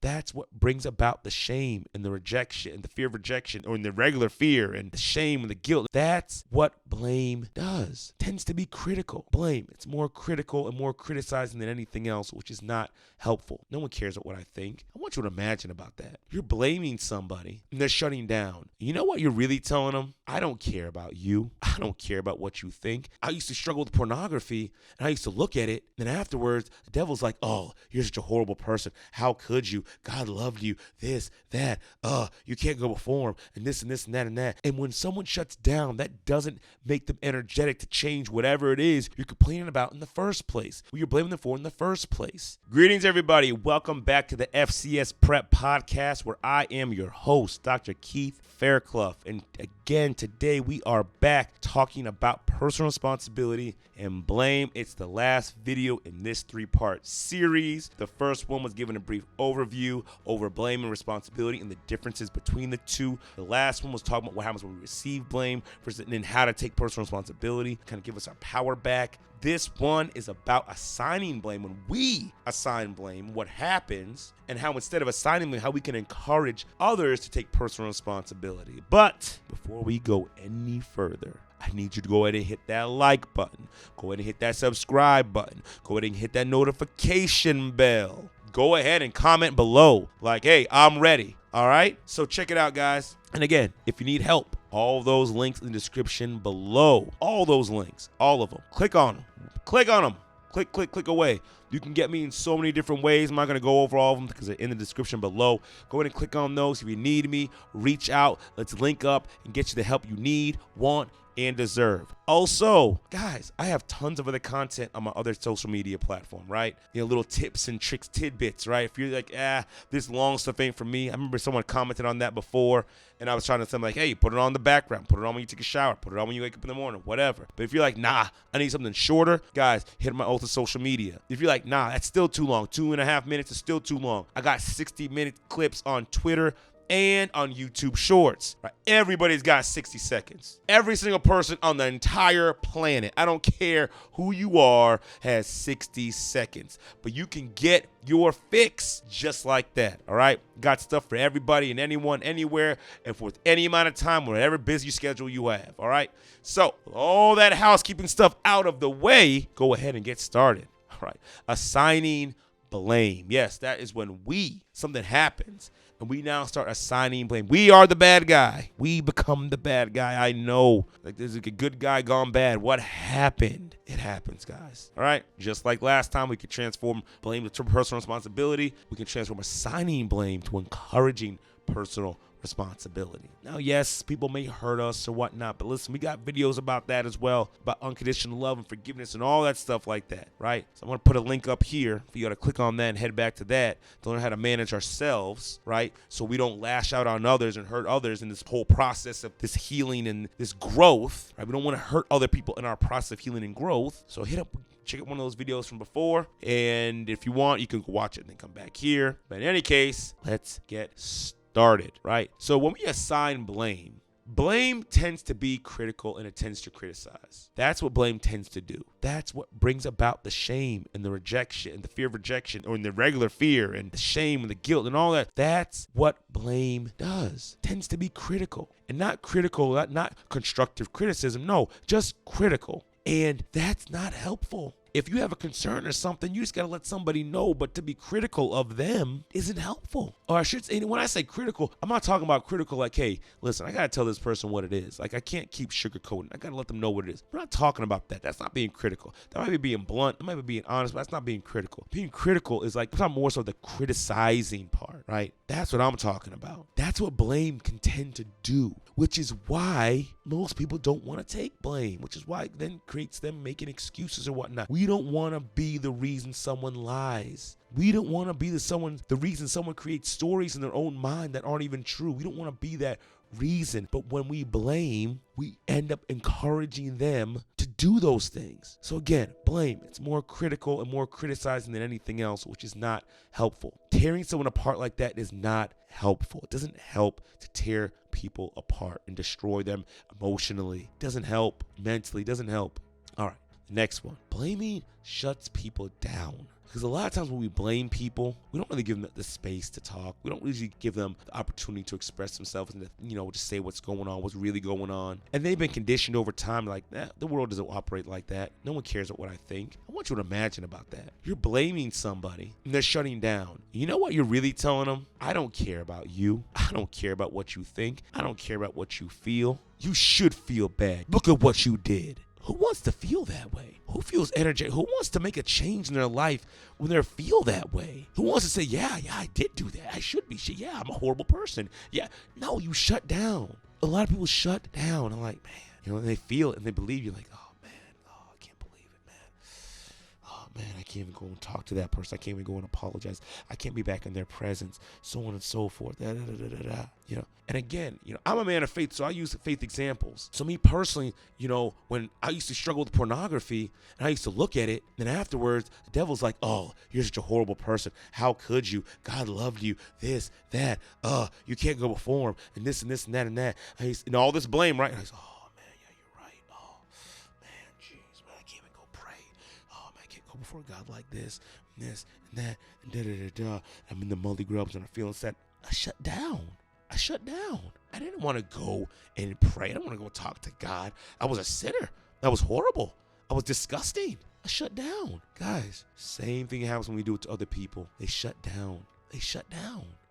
That's what brings about the shame and the rejection and the fear of rejection, or in the regular fear and the shame and the guilt. That's what blame does. It tends to be critical. Blame, it's more critical and more criticizing than anything else, which is not helpful. No one cares what I think. I want you to imagine about that. You're blaming somebody and they're shutting down. You know what you're really telling them? I don't care about you. I don't care about what you think. I used to struggle with pornography and I used to look at it. And then afterwards, the devil's like, oh, you're such a horrible person. How could you? God loved you. This, that, you can't go before him, and this and this and that and that. And when someone shuts down, that doesn't make them energetic to change whatever it is you're complaining about in the first place, what you're blaming them for in the first place. Greetings, everybody. Welcome back to the FCS Prep Podcast, where I am your host, Dr. Keith Fairclough. And again, today we are back talking about personal responsibility and blame. It's the last video in this 3-part series. The first one was giving a brief overview over blame and responsibility and the differences between the two. The last one was talking about what happens when we receive blame versus and then how to take personal responsibility, kind of give us our power back. This one is about assigning blame. When we assign blame, what happens, and how instead of assigning blame, how we can encourage others to take personal responsibility. But before we go any further, I need you to go ahead and hit that like button. Go ahead and hit that subscribe button. Go ahead and hit that notification bell. Go ahead and comment below like, hey, I'm ready. All right? So check it out, guys. And again, if you need help, all those links in the description below. All those links, all of them. Click on them. Click on them. Click away. You can get me in so many different ways. I'm not going to go over all of them because they're in the description below. Go ahead and click on those. If you need me, reach out. Let's link up and get you the help you need, want, and deserve. Also, guys, I have tons of other content on my other social media platform, right? Little tips and tricks, tidbits, right? If you're like, this long stuff ain't for me. I remember someone commented on that before, and I was trying to tell them, like, hey, put it on the background, put it on when you take a shower, put it on when you wake up in the morning, whatever. But if you're like, nah, I need something shorter, guys, hit my other social media. If you're like, nah, that's still too long, 2.5 minutes is still too long, I got 60-minute clips on Twitter and on YouTube Shorts. Right? Everybody's got 60 seconds. Every single person on the entire planet, I don't care who you are, has 60 seconds. But you can get your fix just like that, all right? Got stuff for everybody and anyone, anywhere, and for any amount of time, whatever busy schedule you have, all right? So, all that housekeeping stuff out of the way, go ahead and get started, all right? Assigning blame. Yes, that is when something happens, and we now start assigning blame. We are the bad guy. We become the bad guy. I know. Like, there's like a good guy gone bad. What happened? It happens, guys. All right? Just like last time, we could transform blame to personal responsibility. We can transform assigning blame to encouraging personal responsibility. Now, yes, people may hurt us or whatnot, but listen, we got videos about that as well, about unconditional love and forgiveness and all that stuff like that, right? So I'm going to put a link up here for you to click on that and head back to that to learn how to manage ourselves, right? So we don't lash out on others and hurt others in this whole process of this healing and this growth, right? We don't want to hurt other people in our process of healing and growth. So check out one of those videos from before, and if you want, you can go watch it and then come back here. But in any case, let's get started, right? So when we assign blame tends to be critical and it tends to criticize. That's what blame tends to do. That's what brings about the shame and the rejection and the fear of rejection, or in the regular fear and the shame and the guilt and all that. That's what blame does. It tends to be critical, and not constructive criticism. No, just critical. And that's not helpful. If you have a concern or something, you just got to let somebody know, but to be critical of them isn't helpful. Or I should say, when I say critical, I'm not talking about critical like, hey, listen, I got to tell this person what it is. Like, I can't keep sugarcoating. I got to let them know what it is. I'm not talking about that. That's not being critical. That might be being blunt. That might be being honest, but that's not being critical. Being critical is like, it's not more so the criticizing part, right? That's what I'm talking about. That's what blame can tend to do, which is why most people don't want to take blame, which is why it then creates them making excuses or whatnot. We don't want to be the reason someone lies. We don't want to be the reason someone creates stories in their own mind that aren't even true. We don't want to be that reason. But when we blame, we end up encouraging them to do those things. So again, blame, it's more critical and more criticizing than anything else, which is not helpful. Tearing someone apart like that is not helpful. It doesn't help to tear people apart and destroy them emotionally. It doesn't help mentally. It doesn't help. All right. Next one. Blaming shuts people down. Because a lot of times when we blame people, we don't really give them the space to talk. We don't usually give them the opportunity to express themselves and to say what's going on, what's really going on. And they've been conditioned over time like, the world doesn't operate like that. No one cares what I think. I want you to imagine about that. You're blaming somebody and they're shutting down. You know what you're really telling them? I don't care about you. I don't care about what you think. I don't care about what you feel. You should feel bad. Look at what you did. Who wants to feel that way? Who feels energetic? Who wants to make a change in their life when they feel that way? Who wants to say, yeah, I did do that. I should be. Yeah, I'm a horrible person. Yeah. No, you shut down. A lot of people shut down. I'm like, man, and they feel it and they believe you like, oh, man, I can't believe it, man. Oh, man, I can't even go and talk to that person. I can't even go and apologize. I can't be back in their presence, so on and so forth. And again, I'm a man of faith, so I use faith examples. So me personally, when I used to struggle with pornography and I used to look at it, and afterwards, the devil's like, oh, you're such a horrible person. How could you? God loved you. This, that, you can't go before him, and this and this and that and that. And all this blame, right? And I was, oh, man, yeah, you're right. Oh, man, jeez, man, I can't even go pray. Oh, man, I can't go before God like this and that, and da-da-da-da. I'm in the multi grubs and I'm feeling sad. I shut down. I didn't want to go and pray. I didn't want to go talk to God. I was a sinner. That was horrible. I was disgusting. I shut down. Guys, same thing happens when we do it to other people. They shut down.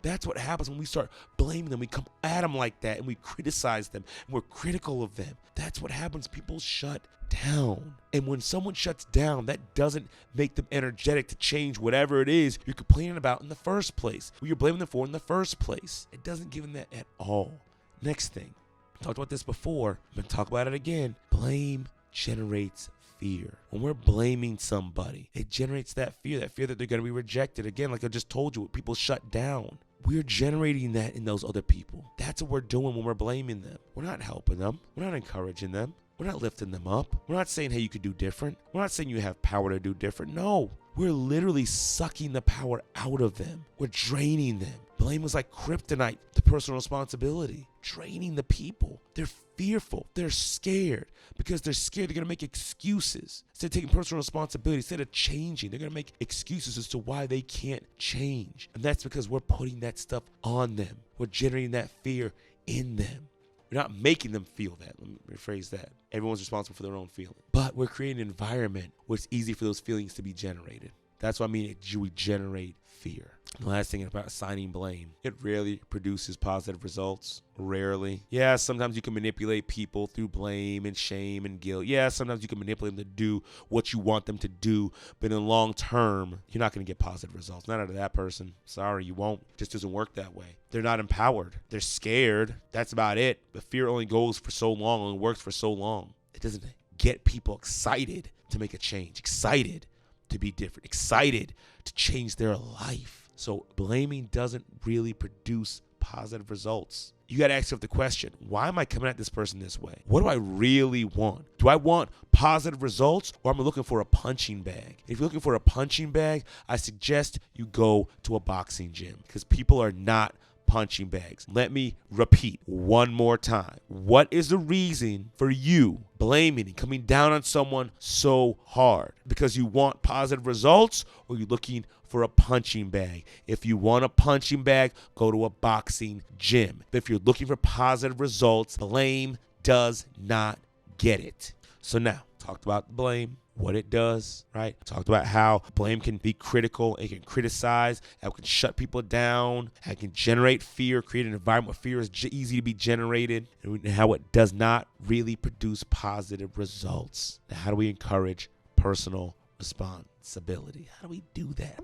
That's what happens when we start blaming them. We come at them like that and we criticize them and we're critical of them. That's what happens. People shut down. And when someone shuts down, that doesn't make them energetic to change whatever it is you're complaining about in the first place, what you're blaming them for in the first place. It doesn't give them that at all. Next thing, I talked about this before. I'm going to talk about it again. Blame generates fear. When we're blaming somebody, it generates that fear that they're going to be rejected. Again, like I just told you, people shut down. We're generating that in those other people. That's what we're doing when we're blaming them. We're not helping them. We're not encouraging them. We're not lifting them up. We're not saying, hey, you could do different. We're not saying you have power to do different. No, we're literally sucking the power out of them. We're draining them. Blame was like kryptonite to personal responsibility, draining the people. They're fearful. They're scared because they're scared they're going to make excuses. Instead of taking personal responsibility, instead of changing, they're going to make excuses as to why they can't change. And that's because we're putting that stuff on them. We're generating that fear in them. We're not making them feel that. Let me rephrase that. Everyone's responsible for their own feeling. But we're creating an environment where it's easy for those feelings to be generated. That's what I mean. We generate fear. The last thing about assigning blame, it rarely produces positive results. Rarely. Yeah, sometimes you can manipulate people through blame and shame and guilt. Yeah, sometimes you can manipulate them to do what you want them to do. But in the long term, you're not going to get positive results. Not out of that person. Sorry, you won't. It just doesn't work that way. They're not empowered. They're scared. That's about it. But fear only goes for so long and works for so long. It doesn't get people excited to make a change. Excited to be different. Excited to change their life. So blaming doesn't really produce positive results. You got to ask yourself the question, why am I coming at this person this way? What do I really want? Do I want positive results or am I looking for a punching bag? If you're looking for a punching bag, I suggest you go to a boxing gym because people are not punching bags. Let me repeat one more time. What is the reason for you blaming and coming down on someone so hard? Because you want positive results or you're looking for a punching bag? If you want a punching bag, go to a boxing gym. But if you're looking for positive results, blame does not get it. So now, talked about blame, what it does, right? Talked about how blame can be critical, it can criticize, how it can shut people down, how it can generate fear, create an environment where fear is easy to be generated, and how it does not really produce positive results. Now, how do we encourage personal responsibility? How do we do that? How do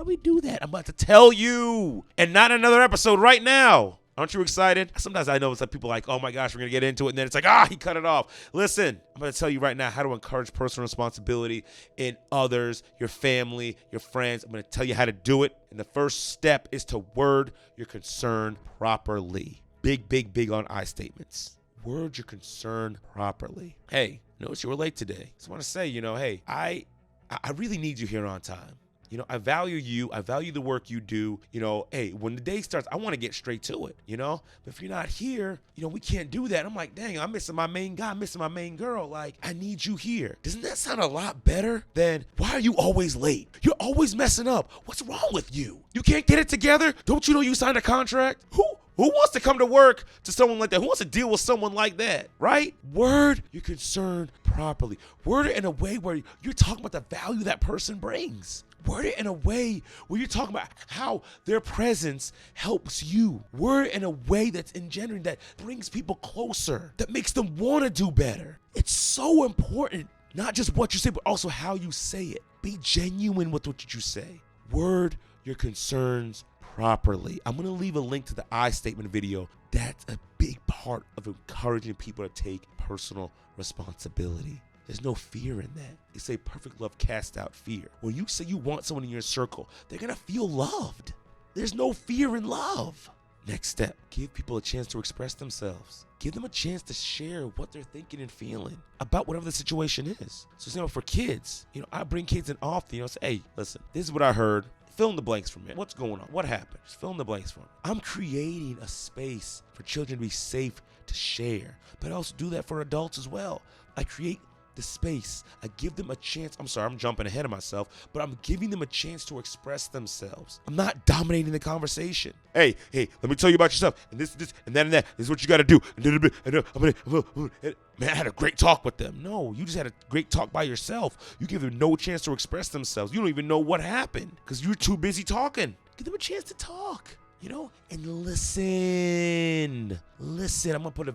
we do that? I'm about to tell you, and not another episode right now. Aren't you excited? Sometimes I know it's like people like, oh my gosh, we're going to get into it. And then it's like, he cut it off. Listen, I'm going to tell you right now how to encourage personal responsibility in others, your family, your friends. I'm going to tell you how to do it. And the first step is to word your concern properly. Big on I statements. Word your concern properly. Hey, notice you were late today. Just want to say, hey, I really need you here on time. You know, I value you. I value the work you do. You know, hey, when the day starts, I want to get straight to it, you know? But if you're not here, you know, we can't do that. I'm like, dang, I'm missing my main guy, I'm missing my main girl. Like, I need you here. Doesn't that sound a lot better than, why are you always late? You're always messing up. What's wrong with you? You can't get it together? Don't you know you signed a contract? Who wants to come to work to someone like that? Who wants to deal with someone like that, right? Word your concern properly. Word it in a way where you're talking about the value that person brings. Word it in a way where you're talking about how their presence helps you. Word it in a way that's engendering, that brings people closer, that makes them want to do better. It's so important, not just what you say, but also how you say it. Be genuine with what you say. Word your concerns properly. I'm going to leave a link to the I statement video. That's a big part of encouraging people to take personal responsibility. There's no fear in that. They say perfect love casts out fear. When you say you want someone in your circle, they're going to feel loved. There's no fear in love. Next step, give people a chance to express themselves. Give them a chance to share what they're thinking and feeling about whatever the situation is. So, you know, for kids, you know, I bring kids in often, you know, say, hey, listen, this is what I heard. Fill in the blanks for me. What's going on? What happened? Just fill in the blanks for me. I'm creating a space for children to be safe to share, but I also do that for adults as well. I create the space. I give them a chance. I'm sorry, I'm jumping ahead of myself, but I'm giving them a chance to express themselves. I'm not dominating the conversation. Hey, let me tell you about yourself, and this, and that, and that. This is what you got to do. Man, I had a great talk with them. No, you just had a great talk by yourself. You give them no chance to express themselves. You don't even know what happened because you're too busy talking. Give them a chance to talk, you know, and listen. I'm gonna put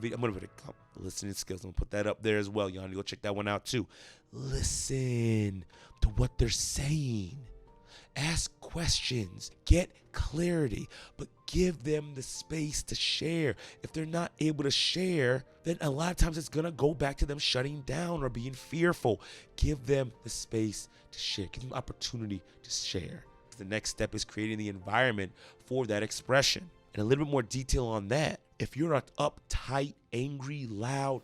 listening skills. I'm gonna put that up there as well. Y'all need to go check that one out too. Listen to what they're saying. Ask questions, get clarity, but give them the space to share. If they're not able to share, then a lot of times it's gonna go back to them shutting down or being fearful. Give them the space to share. Give them opportunity to share. The next step is creating the environment for that expression. And a little bit more detail on that. If you're an uptight, angry, loud,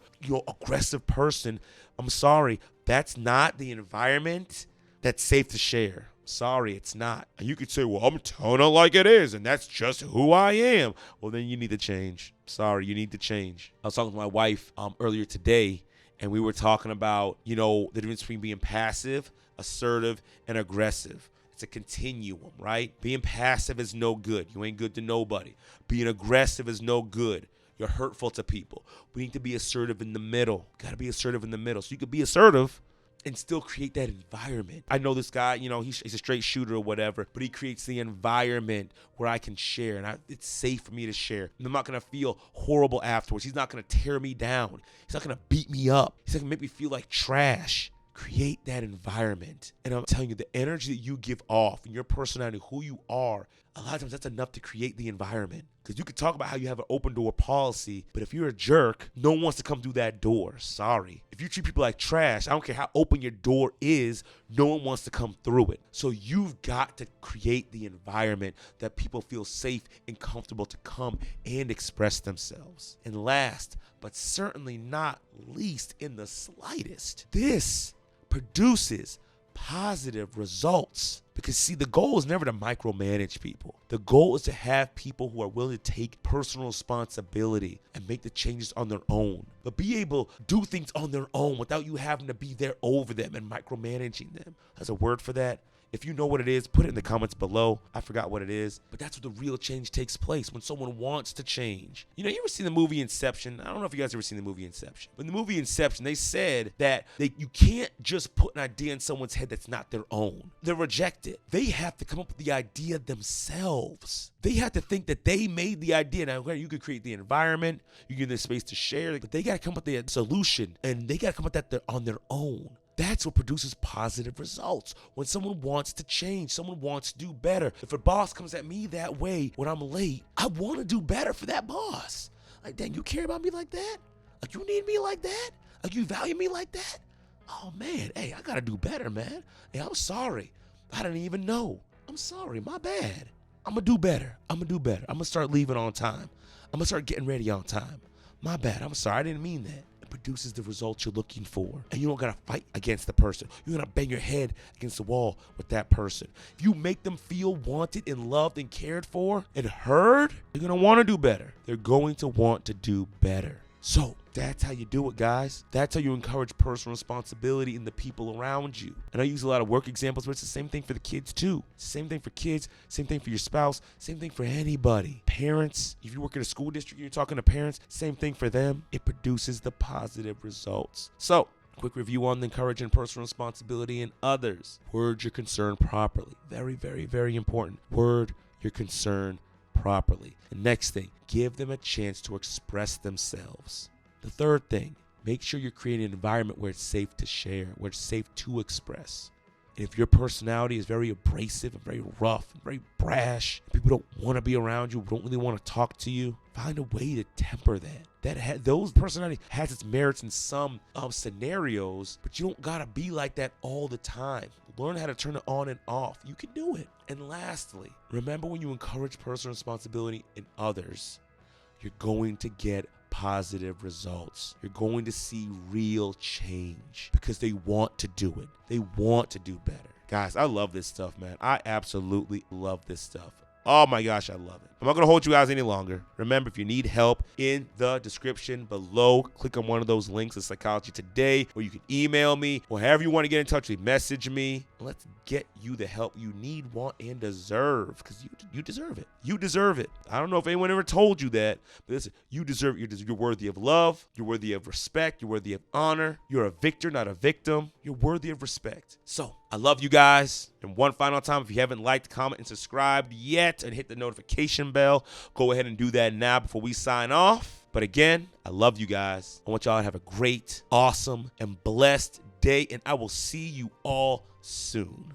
aggressive person, I'm sorry, that's not the environment that's safe to share. Sorry, it's not. And you could say, well, I'm telling it like it is, and that's just who I am. Well, then you need to change. Sorry, you need to change. I was talking to my wife earlier today, and we were talking about, the difference between being passive, assertive, and aggressive. It's a continuum, right? Being passive is no good. You ain't good to nobody. Being aggressive is no good. You're hurtful to people. We need to be assertive in the middle. Got to be assertive in the middle. So you could be assertive and still create that environment. I know this guy, he's a straight shooter or whatever, but he creates the environment where I can share, and it's safe for me to share. And I'm not going to feel horrible afterwards. He's not going to tear me down. He's not going to beat me up. He's not going to make me feel like trash. Create that environment. And I'm telling you, the energy that you give off and your personality, who you are, a lot of times that's enough to create the environment. Because you could talk about how you have an open door policy, but if you're a jerk, no one wants to come through that door. Sorry. If you treat people like trash, I don't care how open your door is, no one wants to come through it. So you've got to create the environment that people feel safe and comfortable to come and express themselves. And last, but certainly not least in the slightest, this produces positive results. Because see, the goal is never to micromanage people. The goal is to have people who are willing to take personal responsibility and make the changes on their own, but be able to do things on their own without you having to be there over them and micromanaging them. There's a word for that. If you know what it is, put it in the comments below. I forgot what it is, but that's where the real change takes place, when someone wants to change. You ever seen the movie Inception? I don't know if you guys ever seen the movie Inception. But in the movie Inception, they said that you can't just put an idea in someone's head that's not their own. They're rejected. They have to come up with the idea themselves. They have to think that they made the idea. Now, you could create the environment, you give them space to share, but they got to come up with the solution, and they got to come up with that on their own. That's what produces positive results. When someone wants to change, someone wants to do better. If a boss comes at me that way when I'm late, I want to do better for that boss. Like, dang, you care about me like that? Like, you need me like that? Like, you value me like that? Oh, man, hey, I got to do better, man. Hey, I'm sorry. I didn't even know. I'm sorry, my bad. I'm going to do better. I'm going to start leaving on time. I'm going to start getting ready on time. My bad, I'm sorry, I didn't mean that. it produces the results you're looking for. And you don't got to fight against the person. You're going to bang your head against the wall with that person. If you make them feel wanted and loved and cared for and heard, they're going to want to do better. They're going to want to do better. So that's how you do it, guys. That's how you encourage personal responsibility in the people around you. And I use a lot of work examples, but it's the same thing for the kids too. Same thing for kids, same thing for your spouse, same thing for anybody. Parents, if you work in a school district, you're talking to parents, same thing for them. It produces the positive results. So, quick review on the encouraging personal responsibility in others. Word your concern properly. Very, very, very important. Word your concern properly. The next thing, give them a chance to express themselves. The third thing, make sure you're creating an environment where it's safe to share, where it's safe to express. And if your personality is very abrasive and very rough and very brash, people don't want to be around you, don't really want to talk to you, find a way to temper that. Those personality has its merits in some scenarios, but you don't got to be like that all the time. Learn how to turn it on and off. You can do it. And lastly, remember when you encourage personal responsibility in others, you're going to get positive results. You're going to see real change because they want to do it. They want to do better. Guys, I love this stuff, man. I absolutely love this stuff. Oh my gosh, I love it. I'm not going to hold you guys any longer. Remember, if you need help, in the description below, click on one of those links to Psychology Today, or you can email me, or however you want to get in touch with me, message me. Let's get you the help you need, want, and deserve, because you deserve it. You deserve it. I don't know if anyone ever told you that, but listen, you deserve it. You're worthy of love. You're worthy of respect. You're worthy of honor. You're a victor, not a victim. You're worthy of respect. So, I love you guys. And one final time, if you haven't liked, comment, and subscribed yet, and hit the notification bell, go ahead and do that now before we sign off. But again, I love you guys. I want y'all to have a great, awesome, and blessed day, and I will see you all soon.